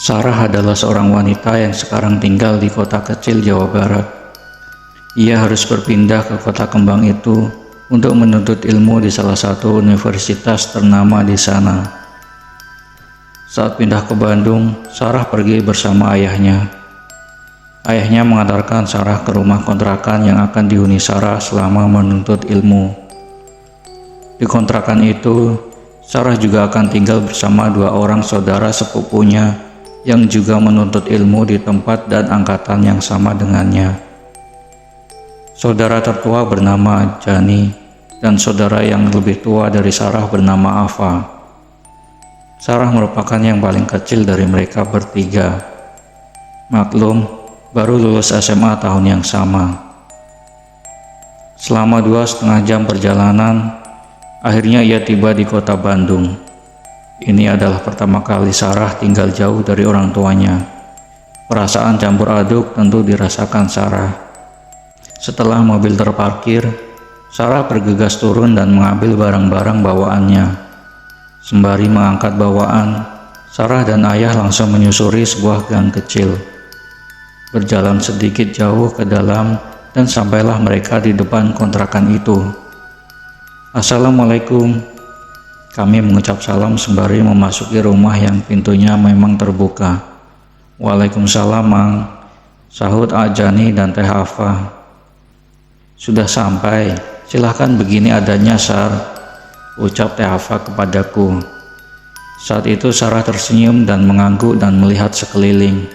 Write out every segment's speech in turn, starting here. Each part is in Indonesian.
Sarah adalah seorang wanita yang sekarang tinggal di kota kecil Jawa Barat. Ia harus berpindah ke kota kembang itu untuk menuntut ilmu di salah satu universitas ternama di sana. Saat pindah ke Bandung, Sarah pergi bersama ayahnya. Ayahnya mengantarkan Sarah ke rumah kontrakan yang akan dihuni Sarah selama menuntut ilmu. Di kontrakan itu, Sarah juga akan tinggal bersama dua orang saudara sepupunya yang juga menuntut ilmu di tempat dan angkatan yang sama dengannya. Saudara tertua bernama Jani dan saudara yang lebih tua dari Sarah bernama Ava. Sarah merupakan yang paling kecil dari mereka bertiga. Maklum, baru lulus SMA tahun yang sama. Selama 2,5 jam perjalanan, akhirnya ia tiba di kota Bandung. Ini adalah pertama kali Sarah tinggal jauh dari orang tuanya. Perasaan campur aduk tentu dirasakan Sarah. Setelah mobil terparkir, Sarah bergegas turun dan mengambil barang-barang bawaannya. Sembari mengangkat bawaan, Sarah dan ayah langsung menyusuri sebuah gang kecil. Berjalan sedikit jauh ke dalam dan sampailah mereka di depan kontrakan itu. "Assalamualaikum." Kami mengucap salam sembari memasuki rumah yang pintunya memang terbuka. "Waalaikumsalam, Mang," sahut Ajani dan Teh Ava. "Sudah sampai, silahkan begini adanya, Sar," ucap Teh Ava kepadaku. Saat itu Sarah tersenyum dan mengangguk dan melihat sekeliling.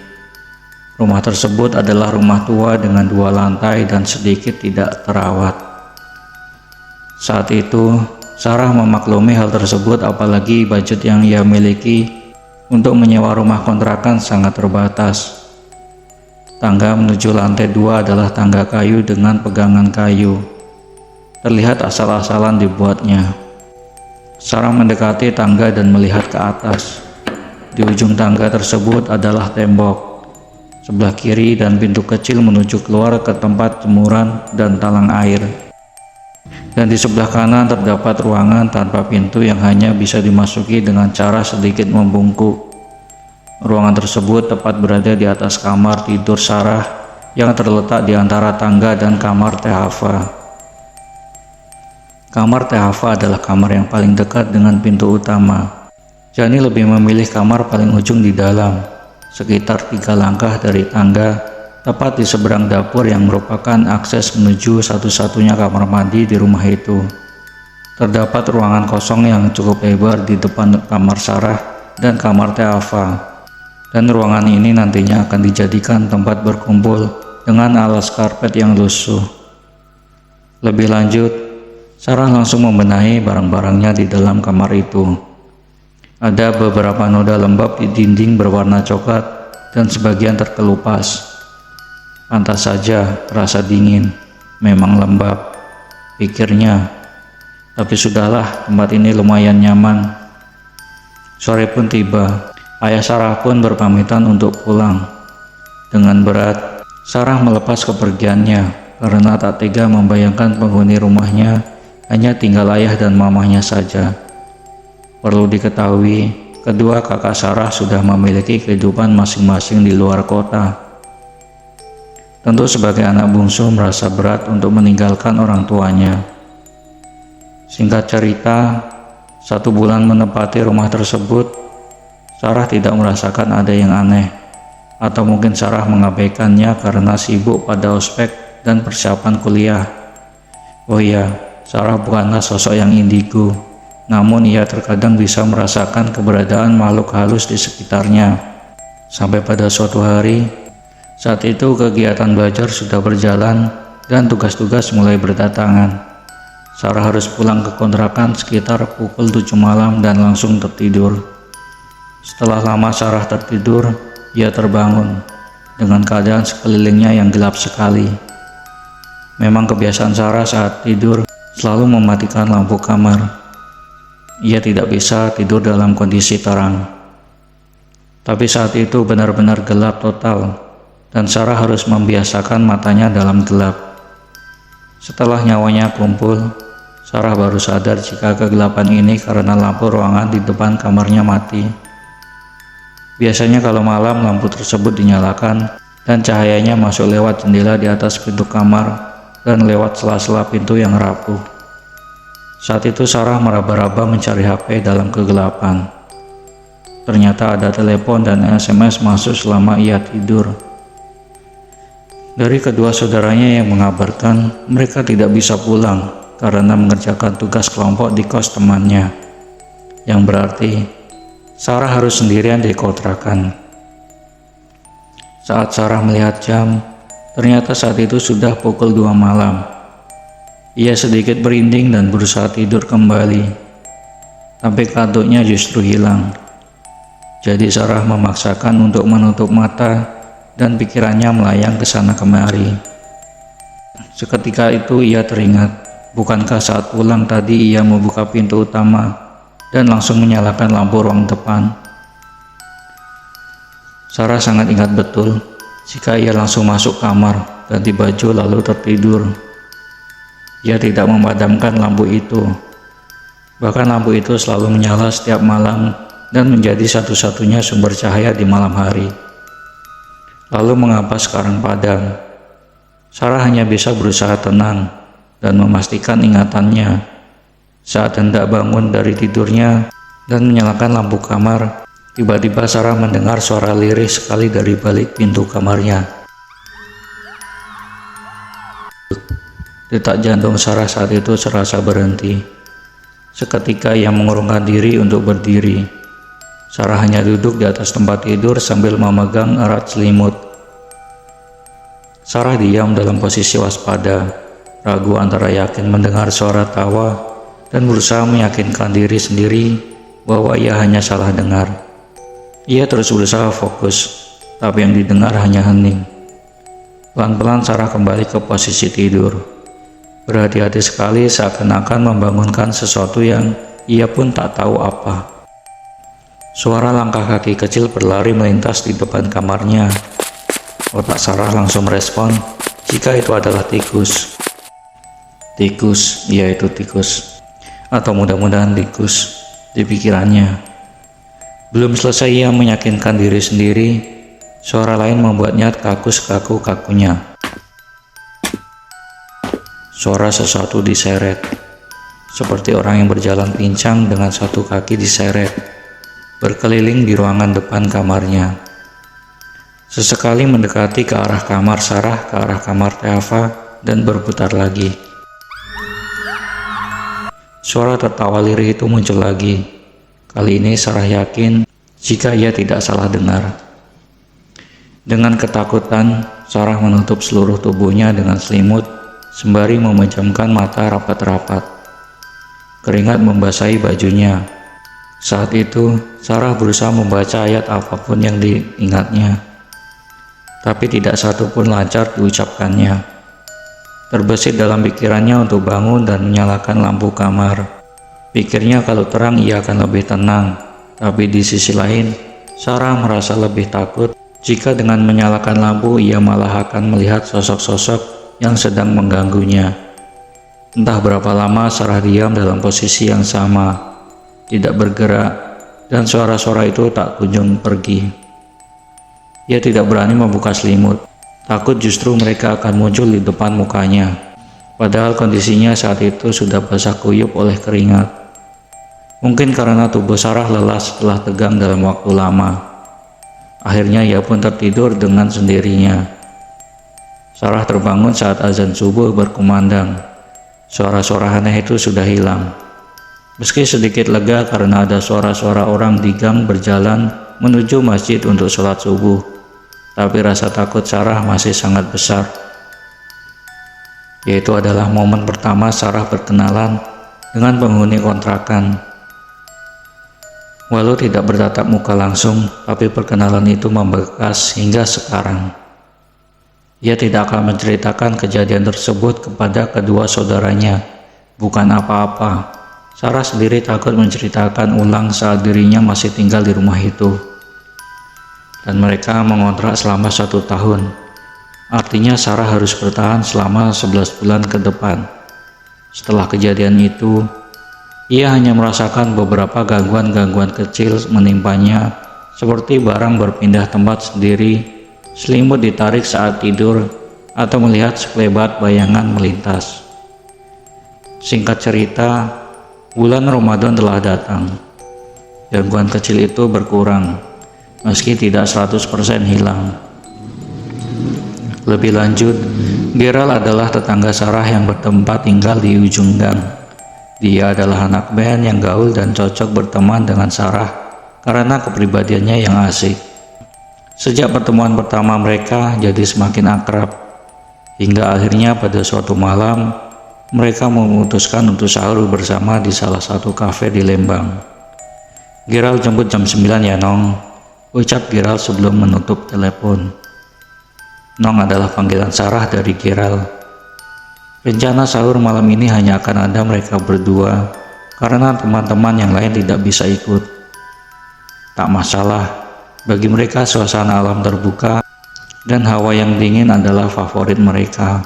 Rumah tersebut adalah rumah tua dengan 2 lantai dan sedikit tidak terawat. Saat itu, Sarah memaklumi hal tersebut, apalagi budget yang ia miliki untuk menyewa rumah kontrakan sangat terbatas. Tangga menuju lantai 2 adalah tangga kayu dengan pegangan kayu. Terlihat asal-asalan dibuatnya. Sarah mendekati tangga dan melihat ke atas. Di ujung tangga tersebut adalah tembok. Sebelah kiri dan pintu kecil menuju keluar ke tempat jemuran dan talang air. Dan di sebelah kanan terdapat ruangan tanpa pintu yang hanya bisa dimasuki dengan cara sedikit membungkuk. Ruangan tersebut tepat berada di atas kamar tidur Sarah yang terletak di antara tangga dan kamar Teh Ava. Kamar Teh Ava adalah kamar yang paling dekat dengan pintu utama. Jani lebih memilih kamar paling ujung di dalam, sekitar 3 langkah dari tangga, tepat di seberang dapur yang merupakan akses menuju satu-satunya kamar mandi di rumah itu. Terdapat ruangan kosong yang cukup lebar di depan kamar Sarah dan kamar Teh Ava. Dan ruangan ini nantinya akan dijadikan tempat berkumpul dengan alas karpet yang lusuh. Lebih lanjut, Sarah langsung membenahi barang-barangnya di dalam kamar itu. Ada beberapa noda lembab di dinding berwarna coklat dan sebagian terkelupas. Pantas saja rasa dingin, memang lembab, pikirnya. Tapi sudahlah, tempat ini lumayan nyaman. Sore pun tiba, ayah Sarah pun berpamitan untuk pulang. Dengan berat, Sarah melepas kepergiannya karena tak tega membayangkan penghuni rumahnya hanya tinggal ayah dan mamahnya saja. Perlu diketahui, kedua kakak Sarah sudah memiliki kehidupan masing-masing di luar kota. Tentu sebagai anak bungsu merasa berat untuk meninggalkan orang tuanya. Singkat cerita, 1 bulan menempati rumah tersebut, Sarah tidak merasakan ada yang aneh. Atau mungkin Sarah mengabaikannya karena sibuk pada ospek dan persiapan kuliah. Oh iya, Sarah bukanlah sosok yang indigo, namun ia terkadang bisa merasakan keberadaan makhluk halus di sekitarnya. Sampai pada suatu hari, saat itu kegiatan belajar sudah berjalan dan tugas-tugas mulai berdatangan. Sarah harus pulang ke kontrakan sekitar pukul 7 malam dan langsung tertidur. Setelah lama Sarah tertidur, ia terbangun dengan keadaan sekelilingnya yang gelap sekali. Memang kebiasaan Sarah saat tidur selalu mematikan lampu kamar. Ia tidak bisa tidur dalam kondisi terang. Tapi saat itu benar-benar gelap total, dan Sarah harus membiasakan matanya dalam gelap. Setelah nyawanya kumpul, Sarah baru sadar jika kegelapan ini karena lampu ruangan di depan kamarnya mati. Biasanya kalau malam lampu tersebut dinyalakan dan cahayanya masuk lewat jendela di atas pintu kamar dan lewat sela-sela pintu yang rapuh. Saat itu Sarah meraba-raba mencari HP dalam kegelapan. Ternyata ada telepon dan SMS masuk selama ia tidur. Dari kedua saudaranya yang mengabarkan mereka tidak bisa pulang karena mengerjakan tugas kelompok di kos temannya, yang berarti Sarah harus sendirian di kontrakan. Saat Sarah melihat jam, ternyata saat itu sudah pukul 2 malam. Ia sedikit berinding dan berusaha tidur kembali, tapi kantuknya justru hilang. Jadi Sarah memaksakan untuk menutup mata dan pikirannya melayang ke sana kemari. Seketika itu ia teringat, bukankah saat pulang tadi ia membuka pintu utama dan langsung menyalakan lampu ruang depan? Sarah sangat ingat betul jika ia langsung masuk kamar, ganti baju lalu tertidur. Ia tidak memadamkan lampu itu. Bahkan lampu itu selalu menyala setiap malam dan menjadi satu-satunya sumber cahaya di malam hari. Lalu mengapa sekarang padam? Sarah hanya bisa berusaha tenang dan memastikan ingatannya. Saat hendak bangun dari tidurnya dan menyalakan lampu kamar, tiba-tiba Sarah mendengar suara lirih sekali dari balik pintu kamarnya. Detak jantung Sarah saat itu serasa berhenti. Seketika ia mengurungkan diri untuk berdiri. Sarah hanya duduk di atas tempat tidur sambil memegang erat selimut. Sarah diam dalam posisi waspada, ragu antara yakin mendengar suara tawa dan berusaha meyakinkan diri sendiri bahwa ia hanya salah dengar. Ia terus berusaha fokus, tapi yang didengar hanya hening. Pelan-pelan Sarah kembali ke posisi tidur. Berhati-hati sekali seakan-akan membangunkan sesuatu yang ia pun tak tahu apa. Suara langkah kaki kecil berlari melintas di depan kamarnya. Otak Sarah langsung merespon jika itu adalah tikus. Tikus, yaitu tikus. Atau mudah-mudahan tikus, di pikirannya. Belum selesai ia meyakinkan diri sendiri, suara lain membuatnya kaku sekaku-kakunya. Suara sesuatu diseret, seperti orang yang berjalan pincang dengan satu kaki diseret, berkeliling di ruangan depan kamarnya. Sesekali mendekati ke arah kamar Sarah, ke arah kamar Teava, dan berputar lagi. Suara tertawa lirih itu muncul lagi. Kali ini Sarah yakin jika ia tidak salah dengar. Dengan ketakutan, Sarah menutup seluruh tubuhnya dengan selimut sembari memejamkan mata rapat-rapat. Keringat membasahi bajunya. Saat itu, Sarah berusaha membaca ayat apapun yang diingatnya, tapi tidak satu pun lancar diucapkannya. Terbesit dalam pikirannya untuk bangun dan menyalakan lampu kamar. Pikirnya kalau terang ia akan lebih tenang, tapi di sisi lain, Sarah merasa lebih takut jika dengan menyalakan lampu ia malah akan melihat sosok-sosok yang sedang mengganggunya. Entah berapa lama Sarah diam dalam posisi yang sama, tidak bergerak, dan suara-suara itu tak kunjung pergi. Ia tidak berani membuka selimut, takut justru mereka akan muncul di depan mukanya. Padahal kondisinya saat itu sudah basah kuyup oleh keringat. Mungkin karena tubuh Sarah lelah setelah tegang dalam waktu lama. Akhirnya ia pun tertidur dengan sendirinya. Sarah terbangun saat azan subuh berkumandang. Suara-suara aneh itu sudah hilang. Meski sedikit lega karena ada suara-suara orang di gang berjalan menuju masjid untuk sholat subuh, tapi rasa takut Sarah masih sangat besar. Yaitu adalah momen pertama Sarah berkenalan dengan penghuni kontrakan. Walau tidak bertatap muka langsung, tapi perkenalan itu membekas hingga sekarang. Ia tidak akan menceritakan kejadian tersebut kepada kedua saudaranya, bukan apa-apa. Sarah sendiri takut menceritakan ulang saat dirinya masih tinggal di rumah itu. Dan mereka mengontrak selama 1 tahun. Artinya Sarah harus bertahan selama 11 bulan ke depan. Setelah kejadian itu, ia hanya merasakan beberapa gangguan-gangguan kecil menimpanya seperti barang berpindah tempat sendiri, selimut ditarik saat tidur, atau melihat sekelebat bayangan melintas. Singkat cerita, bulan Ramadan telah datang. Gangguan kecil itu berkurang, meski tidak 100% hilang. Lebih lanjut, Gerald adalah tetangga Sarah yang bertempat tinggal di ujung gang. Dia adalah anak band yang gaul dan cocok berteman dengan Sarah karena kepribadiannya yang asik. Sejak pertemuan pertama mereka jadi semakin akrab, hingga akhirnya pada suatu malam mereka memutuskan untuk sahur bersama di salah satu kafe di Lembang. Gerald jemput jam 9 ya Nong, ucap Gerald sebelum menutup telepon. Nong adalah panggilan Sarah dari Gerald. Rencana sahur malam ini hanya akan ada mereka berdua karena teman-teman yang lain tidak bisa ikut. Tak masalah, bagi mereka suasana alam terbuka dan hawa yang dingin adalah favorit mereka.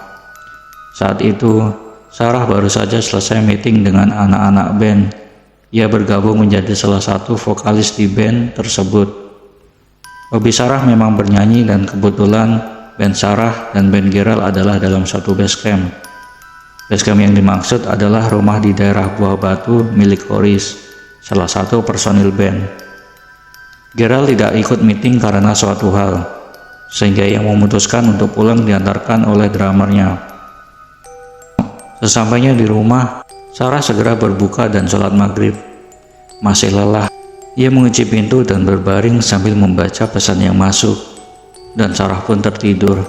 Saat itu, Sarah baru saja selesai meeting dengan anak-anak band. Ia bergabung menjadi salah satu vokalis di band tersebut. Hobi Sarah memang bernyanyi dan kebetulan band Sarah dan band Gerald adalah dalam satu base camp. Base camp yang dimaksud adalah rumah di daerah Buah Batu milik Horis, salah satu personil band. Gerald tidak ikut meeting karena suatu hal, sehingga ia memutuskan untuk pulang diantarkan oleh drummernya. Sesampainya di rumah, Sarah segera berbuka dan sholat maghrib. Masih lelah, ia mengunci pintu dan berbaring sambil membaca pesan yang masuk, dan Sarah pun tertidur.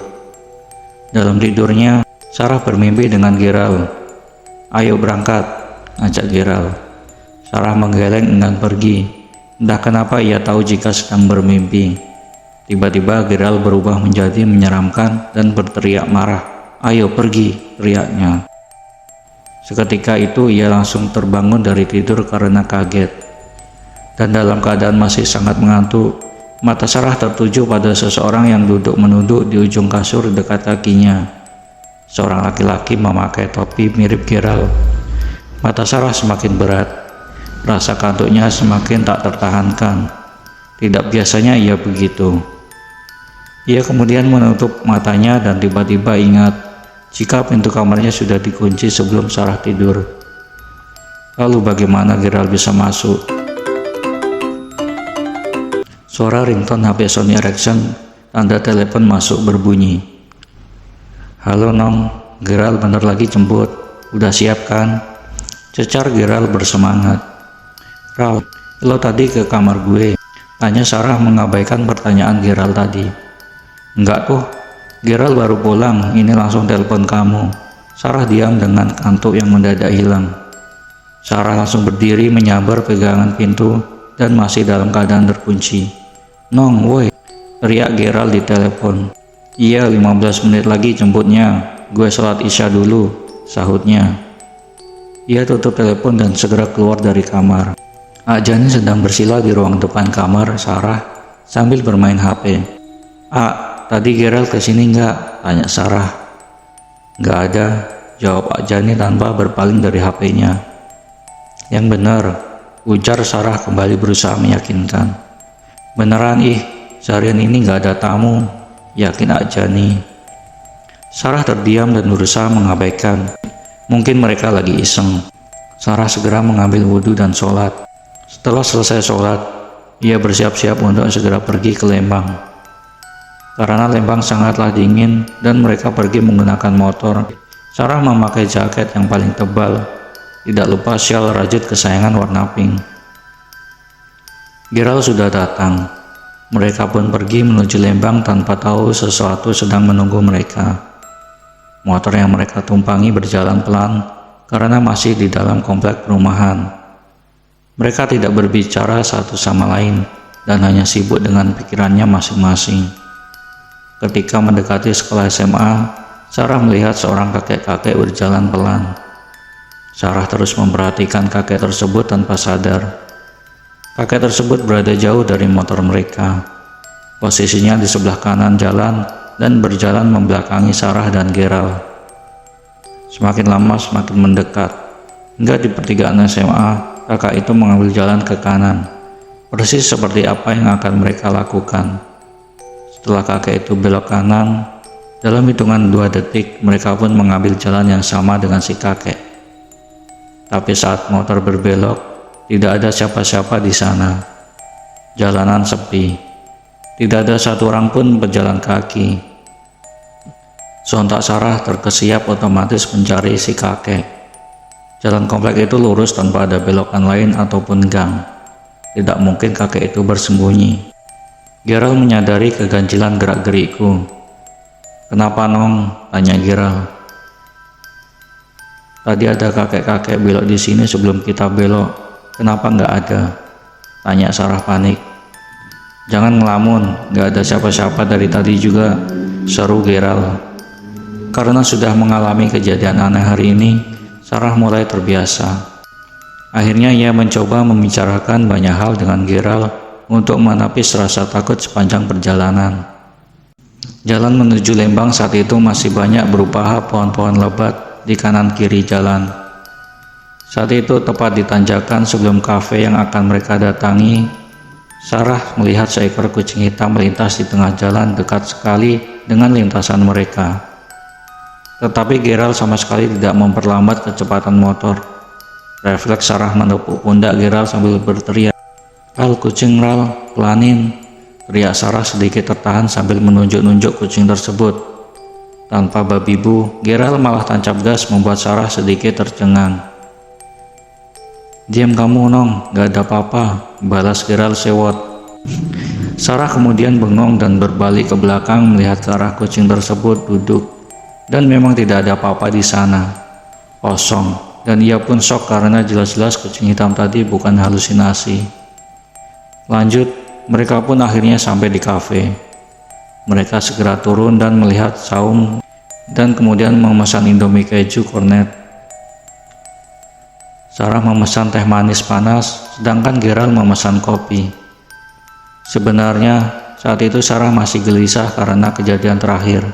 Dalam tidurnya, Sarah bermimpi dengan Gerald. "Ayo berangkat," ajak Gerald. Sarah menggeleng enggan pergi. Entah kenapa ia tahu jika sedang bermimpi. Tiba-tiba Gerald berubah menjadi menyeramkan dan berteriak marah. "Ayo pergi," teriaknya. Seketika itu ia langsung terbangun dari tidur karena kaget. Dan dalam keadaan masih sangat mengantuk, mata Sarah tertuju pada seseorang yang duduk menunduk di ujung kasur dekat kakinya. Seorang laki-laki memakai topi mirip Gerald. Mata Sarah semakin berat. Rasa kantuknya semakin tak tertahankan. Tidak biasanya ia begitu. Ia kemudian menutup matanya dan tiba-tiba ingat jika pintu kamarnya sudah dikunci sebelum Sarah tidur. Lalu bagaimana Gerald bisa masuk? Suara ringtone HP Sony Ericsson, tanda telepon masuk berbunyi. "Halo Nong, Gerald bentar lagi jemput. Udah siap kan?" Cecar Gerald bersemangat. "Ral, lo tadi ke kamar gue?" tanya Sarah mengabaikan pertanyaan Gerald tadi. "Enggak tuh, Gerald baru pulang, ini langsung telepon kamu." Sarah diam dengan kantuk yang mendadak hilang. Sarah langsung berdiri menyambar pegangan pintu dan masih dalam keadaan terkunci. "Nong, woi," teriak Gerald di telepon. "Iya, 15 menit lagi jemputnya, gue sholat isya dulu," sahutnya. Ia tutup telepon dan segera keluar dari kamar. Ajani sedang bersila di ruang depan kamar Sarah sambil bermain HP. Tadi Gerald kesini nggak?" tanya Sarah. "Nggak ada," jawab Ajani tanpa berpaling dari HP-nya. "Yang benar," ujar Sarah kembali berusaha meyakinkan. "Beneran seharian ini nggak ada tamu," yakin Ajani. Sarah terdiam dan berusaha mengabaikan. Mungkin mereka lagi iseng. Sarah segera mengambil wudhu dan sholat. Setelah selesai sholat, ia bersiap-siap untuk segera pergi ke Lembang. Karena Lembang sangatlah dingin dan mereka pergi menggunakan motor, Sarah memakai jaket yang paling tebal, tidak lupa syal rajut kesayangan warna pink. Gerald sudah datang. Mereka pun pergi menuju Lembang tanpa tahu sesuatu sedang menunggu mereka. Motor yang mereka tumpangi berjalan pelan karena masih di dalam komplek perumahan. Mereka tidak berbicara satu sama lain dan hanya sibuk dengan pikirannya masing-masing. Ketika mendekati sekolah SMA, Sarah melihat seorang kakek-kakek berjalan pelan. Sarah terus memperhatikan kakek tersebut tanpa sadar. Kakek tersebut berada jauh dari motor mereka. Posisinya di sebelah kanan jalan dan berjalan membelakangi Sarah dan Gerald. Semakin lama semakin mendekat. Hingga di pertigaan SMA, kakak itu mengambil jalan ke kanan. persis seperti apa yang akan mereka lakukan. Setelah kakek itu belok kanan, dalam hitungan 2 detik mereka pun mengambil jalan yang sama dengan si kakek. Tapi saat motor berbelok, tidak ada siapa-siapa di sana. Jalanan sepi, tidak ada satu orang pun berjalan kaki. Sontak Sarah terkesiap otomatis mencari si kakek. Jalan komplek itu lurus tanpa ada belokan lain ataupun gang. Tidak mungkin kakek itu bersembunyi. Gerald menyadari keganjilan gerak-gerikku. "Kenapa, Nong?" tanya Gerald. "Tadi ada kakek-kakek belok di sini sebelum kita belok. Kenapa nggak ada?" tanya Sarah panik. "Jangan ngelamun, nggak ada siapa-siapa dari tadi juga," seru Gerald. Karena sudah mengalami kejadian aneh hari ini, Sarah mulai terbiasa. Akhirnya ia mencoba membicarakan banyak hal dengan Gerald untuk menepis rasa takut sepanjang perjalanan. Jalan menuju Lembang saat itu masih banyak berupa pohon-pohon lebat di kanan kiri jalan. Saat itu tepat di tanjakan sebelum kafe yang akan mereka datangi, Sarah melihat seekor kucing hitam melintas di tengah jalan dekat sekali dengan lintasan mereka. Tetapi Gerald sama sekali tidak memperlambat kecepatan motor. Refleks Sarah menepuk pundak Gerald sambil berteriak, "Ral, kucing Ral, pelanin!" teriak Sarah sedikit tertahan sambil menunjuk-nunjuk kucing tersebut. Tanpa babi bu, Gerald malah tancap gas membuat Sarah sedikit tercengang. "Diam kamu, Nong, gak ada apa-apa," balas Gerald sewot. Sarah kemudian bengong dan berbalik ke belakang melihat ke arah kucing tersebut duduk, dan memang tidak ada apa-apa di sana. Kosong. Dan ia pun shock karena jelas-jelas kucing hitam tadi bukan halusinasi. Lanjut, mereka pun akhirnya sampai di kafe. Mereka segera turun dan melihat saung dan kemudian memesan Indomie keju kornet. Sarah memesan teh manis panas, sedangkan Gerald memesan kopi. Sebenarnya saat itu Sarah masih gelisah karena kejadian terakhir.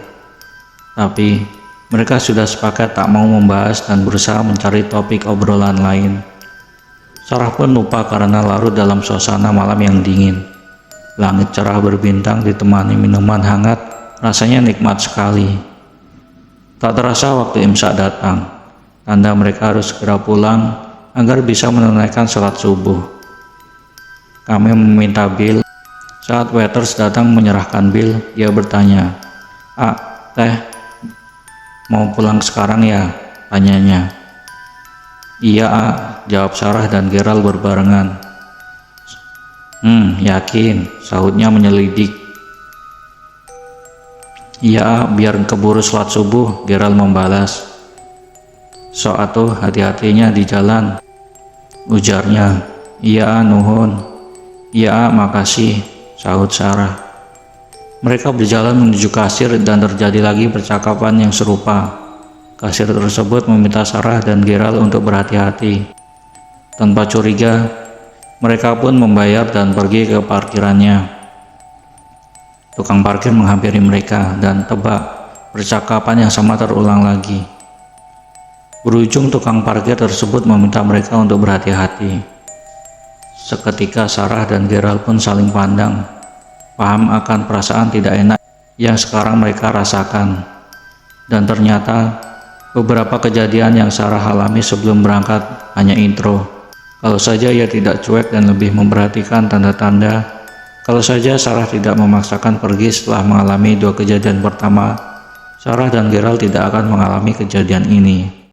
Tapi mereka sudah sepakat tak mau membahas dan berusaha mencari topik obrolan lain. Sarah pun lupa karena larut dalam suasana malam yang dingin. Langit cerah berbintang ditemani minuman hangat, rasanya nikmat sekali. Tak terasa waktu imsak datang, tanda mereka harus segera pulang agar bisa menunaikan sholat subuh. Kami meminta bil. Saat waiters datang menyerahkan bil, dia bertanya, "Teh, mau pulang sekarang ya?" tanyanya. "Iya, jawab Sarah dan Gerald berbarengan. Yakin?" sahutnya menyelidik. "Iya, biar keburu sholat subuh," Gerald membalas. "Sok atuh hati-hatinya di jalan," ujarnya. "Iya, nuhun." "Iya, makasih," sahut Sarah. Mereka berjalan menuju kasir dan terjadi lagi percakapan yang serupa. Kasir tersebut meminta Sarah dan Gerald untuk berhati-hati. Tanpa curiga, mereka pun membayar dan pergi ke parkirannya. Tukang parkir menghampiri mereka dan tebak, percakapan yang sama terulang lagi. Berujung tukang parkir tersebut meminta mereka untuk berhati-hati. Seketika Sarah dan Gerald pun saling pandang, paham akan perasaan tidak enak yang sekarang mereka rasakan. Dan ternyata beberapa kejadian yang Sarah alami sebelum berangkat hanya intro. Kalau saja ia tidak cuek dan lebih memperhatikan tanda-tanda, kalau saja Sarah tidak memaksakan pergi setelah mengalami 2 kejadian pertama, Sarah dan Gerald tidak akan mengalami kejadian ini.